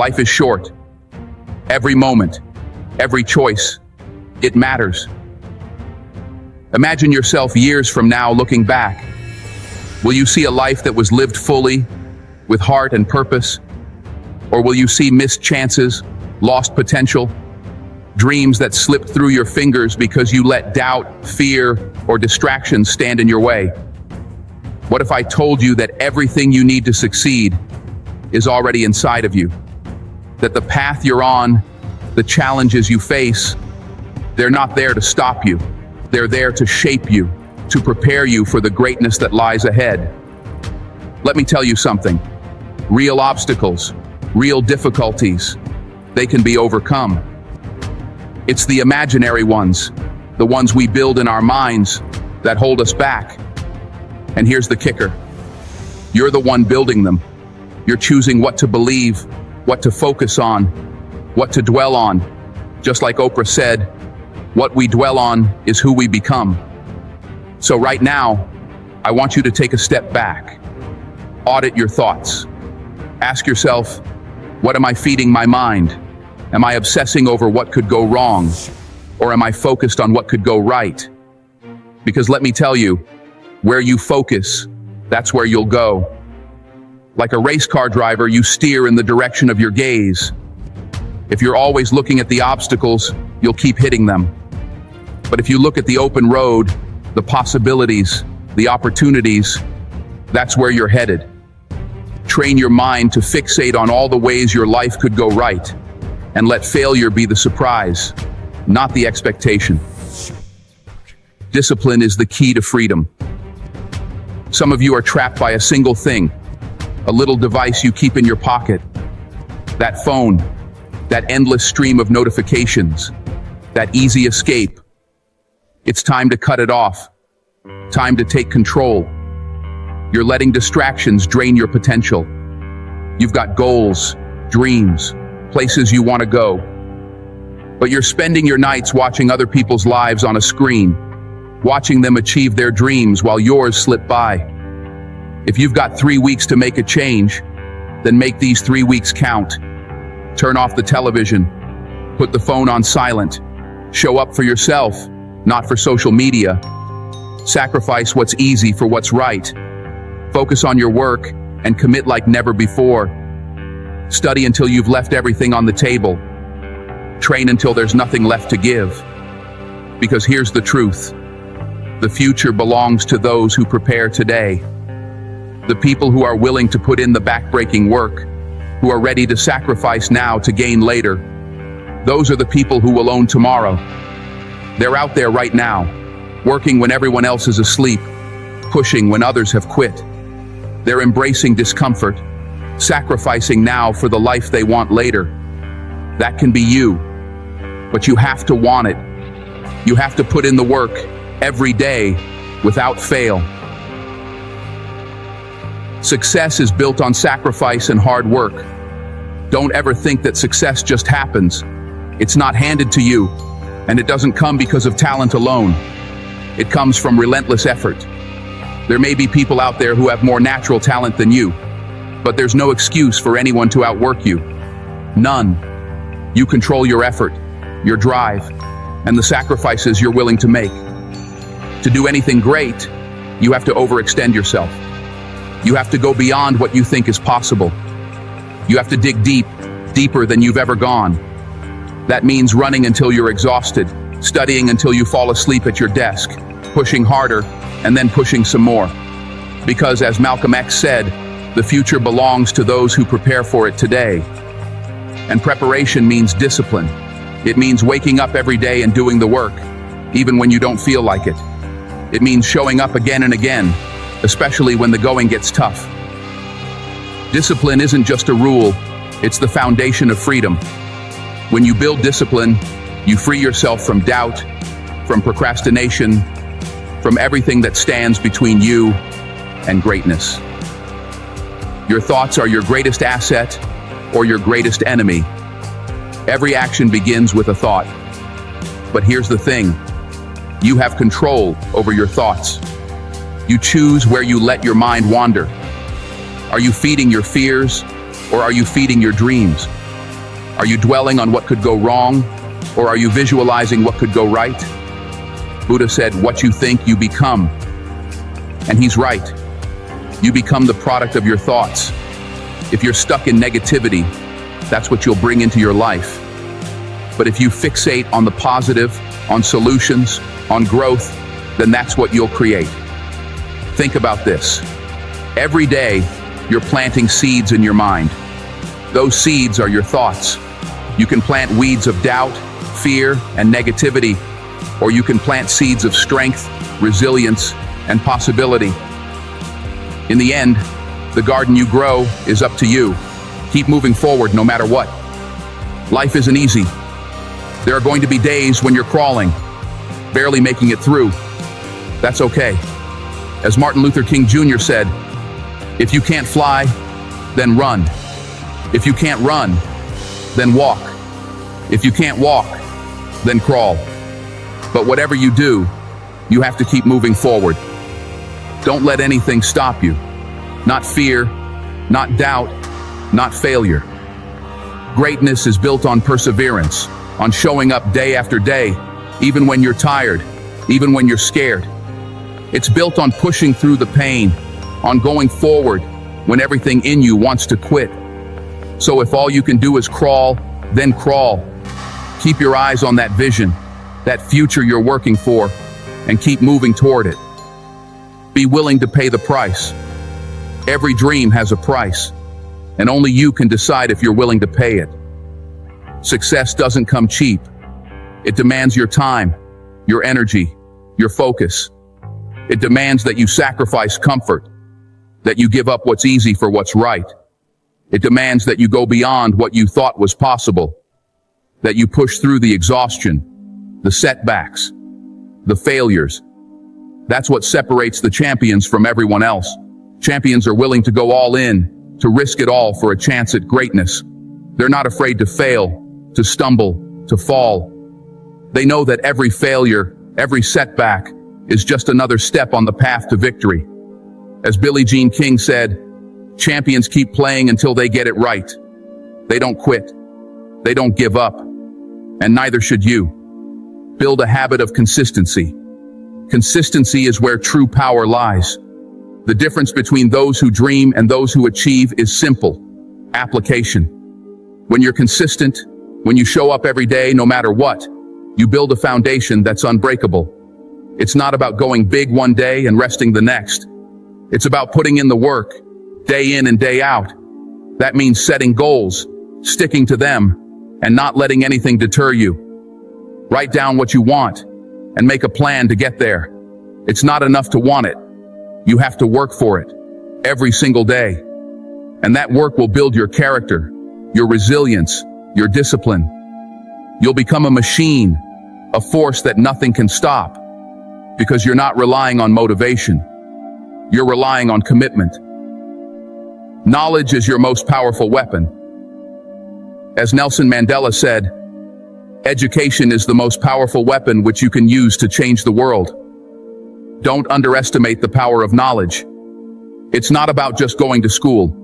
Life is short. Every moment, every choice, it matters. Imagine yourself years from now looking back. Will you see a life that was lived fully, with heart and purpose? Or will you see missed chances, lost potential, dreams that slipped through your fingers because you let doubt, fear, or distractions stand in your way? What if I told you that everything you need to succeed is already inside of you? That the path you're on, the challenges you face, they're not there to stop you. They're there to shape you, to prepare you for the greatness that lies ahead. Let me tell you something. Real obstacles, real difficulties, they can be overcome. It's the imaginary ones, the ones we build in our minds, that hold us back. And here's the kicker. You're the one building them. You're choosing what to believe, what to focus on, what to dwell on. Just like Oprah said, what we dwell on is who we become. So right now, I want you to take a step back. Audit your thoughts. Ask yourself, what am I feeding my mind? Am I obsessing over what could go wrong? Or am I focused on what could go right? Because let me tell you, where you focus, that's where you'll go. Like a race car driver, you steer in the direction of your gaze. If you're always looking at the obstacles, you'll keep hitting them. But if you look at the open road, the possibilities, the opportunities, that's where you're headed. Train your mind to fixate on all the ways your life could go right, and let failure be the surprise, not the expectation. Discipline is the key to freedom. Some of you are trapped by a single thing, a little device you keep in your pocket. That phone, that endless stream of notifications, that easy escape. It's time to cut it off. Time to take control. You're letting distractions drain your potential. You've got goals, dreams, places you want to go. But you're spending your nights watching other people's lives on a screen, watching them achieve their dreams while yours slip by. If you've got 3 weeks to make a change, then make these 3 weeks count. Turn off the television. Put the phone on silent. Show up for yourself, not for social media. Sacrifice what's easy for what's right. Focus on your work and commit like never before. Study until you've left everything on the table. Train until there's nothing left to give. Because here's the truth. The future belongs to those who prepare today. The people who are willing to put in the backbreaking work, who are ready to sacrifice now to gain later. Those are the people who will own tomorrow. They're out there right now, working when everyone else is asleep, pushing when others have quit. They're embracing discomfort, sacrificing now for the life they want later. That can be you, but you have to want it. You have to put in the work every day without fail. Success is built on sacrifice and hard work. Don't ever think that success just happens. It's not handed to you, and it doesn't come because of talent alone. It comes from relentless effort. There may be people out there who have more natural talent than you, but there's no excuse for anyone to outwork you. None. You control your effort, your drive, and the sacrifices you're willing to make. To do anything great, you have to overextend yourself. You have to go beyond what you think is possible. You have to dig deep, deeper than you've ever gone. That means running until you're exhausted, studying until you fall asleep at your desk, pushing harder, and then pushing some more. Because as Malcolm X said, the future belongs to those who prepare for it today. And preparation means discipline. It means waking up every day and doing the work, even when you don't feel like it. It means showing up again and again, especially when the going gets tough. Discipline isn't just a rule, it's the foundation of freedom. When you build discipline, you free yourself from doubt, from procrastination, from everything that stands between you and greatness. Your thoughts are your greatest asset or your greatest enemy. Every action begins with a thought. But here's the thing, you have control over your thoughts. You choose where you let your mind wander. Are you feeding your fears or are you feeding your dreams? Are you dwelling on what could go wrong, or are you visualizing what could go right? Buddha said, what you think, you become. And he's right. You become the product of your thoughts. If you're stuck in negativity, that's what you'll bring into your life. But if you fixate on the positive, on solutions, on growth, then that's what you'll create. Think about this. Every day, you're planting seeds in your mind. Those seeds are your thoughts. You can plant weeds of doubt, fear, and negativity, or you can plant seeds of strength, resilience, and possibility. In the end, the garden you grow is up to you. Keep moving forward no matter what. Life isn't easy. There are going to be days when you're crawling, barely making it through. That's okay. As Martin Luther King Jr. said, if you can't fly, then run. If you can't run, then walk. If you can't walk, then crawl. But whatever you do, you have to keep moving forward. Don't let anything stop you. Not fear, not doubt, not failure. Greatness is built on perseverance, on showing up day after day, even when you're tired, even when you're scared. It's built on pushing through the pain, on going forward when everything in you wants to quit. So if all you can do is crawl, then crawl. Keep your eyes on that vision, that future you're working for, and keep moving toward it. Be willing to pay the price. Every dream has a price, and only you can decide if you're willing to pay it. Success doesn't come cheap. It demands your time, your energy, your focus. It demands that you sacrifice comfort, that you give up what's easy for what's right. It demands that you go beyond what you thought was possible, that you push through the exhaustion, the setbacks, the failures. That's what separates the champions from everyone else. Champions are willing to go all in, to risk it all for a chance at greatness. They're not afraid to fail, to stumble, to fall. They know that every failure, every setback, is just another step on the path to victory. As Billie Jean King said, champions keep playing until they get it right. They don't quit. They don't give up. And neither should you. Build a habit of consistency. Consistency is where true power lies. The difference between those who dream and those who achieve is simple: application. When you're consistent, when you show up every day no matter what, you build a foundation that's unbreakable. It's not about going big one day and resting the next. It's about putting in the work, day in and day out. That means setting goals, sticking to them, and not letting anything deter you. Write down what you want and make a plan to get there. It's not enough to want it. You have to work for it every single day. And that work will build your character, your resilience, your discipline. You'll become a machine, a force that nothing can stop, because you're not relying on motivation. You're relying on commitment. Knowledge is your most powerful weapon. As Nelson Mandela said, education is the most powerful weapon which you can use to change the world. Don't underestimate the power of knowledge. It's not about just going to school.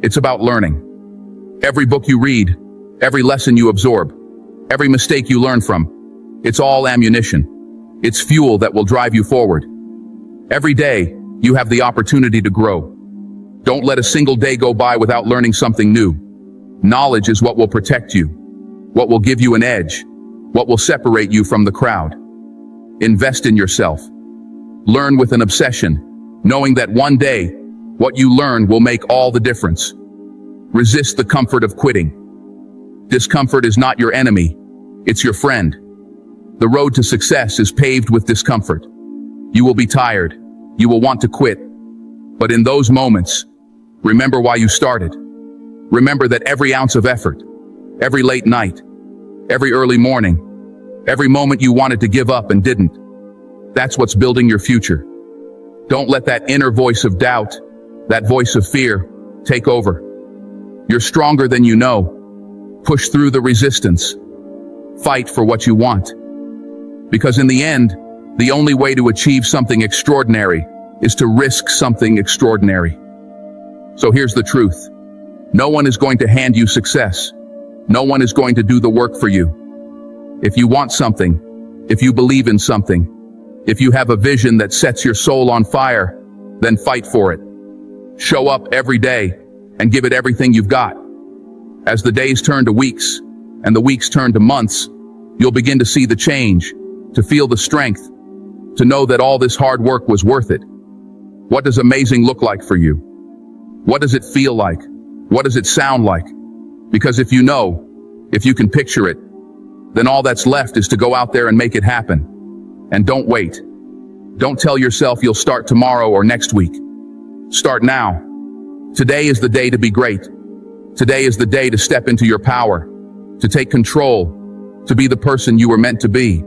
It's about learning. Every book you read, every lesson you absorb, every mistake you learn from, it's all ammunition. It's fuel that will drive you forward. Every day, you have the opportunity to grow. Don't let a single day go by without learning something new. Knowledge is what will protect you, what will give you an edge, what will separate you from the crowd. Invest in yourself. Learn with an obsession, knowing that one day, what you learn will make all the difference. Resist the comfort of quitting. Discomfort is not your enemy, it's your friend. The road to success is paved with discomfort. You will be tired, you will want to quit. But in those moments, remember why you started. Remember that every ounce of effort, every late night, every early morning, every moment you wanted to give up and didn't, that's what's building your future. Don't let that inner voice of doubt, that voice of fear, take over. You're stronger than you know. Push through the resistance. Fight for what you want. Because in the end, the only way to achieve something extraordinary is to risk something extraordinary. So here's the truth. No one is going to hand you success. No one is going to do the work for you. If you want something, if you believe in something, if you have a vision that sets your soul on fire, then fight for it. Show up every day and give it everything you've got. As the days turn to weeks and the weeks turn to months, you'll begin to see the change, to feel the strength, to know that all this hard work was worth it. What does amazing look like for you? What does it feel like? What does it sound like? Because if you know, if you can picture it, then all that's left is to go out there and make it happen. And don't wait. Don't tell yourself you'll start tomorrow or next week. Start now. Today is the day to be great. Today is the day to step into your power, to take control, to be the person you were meant to be.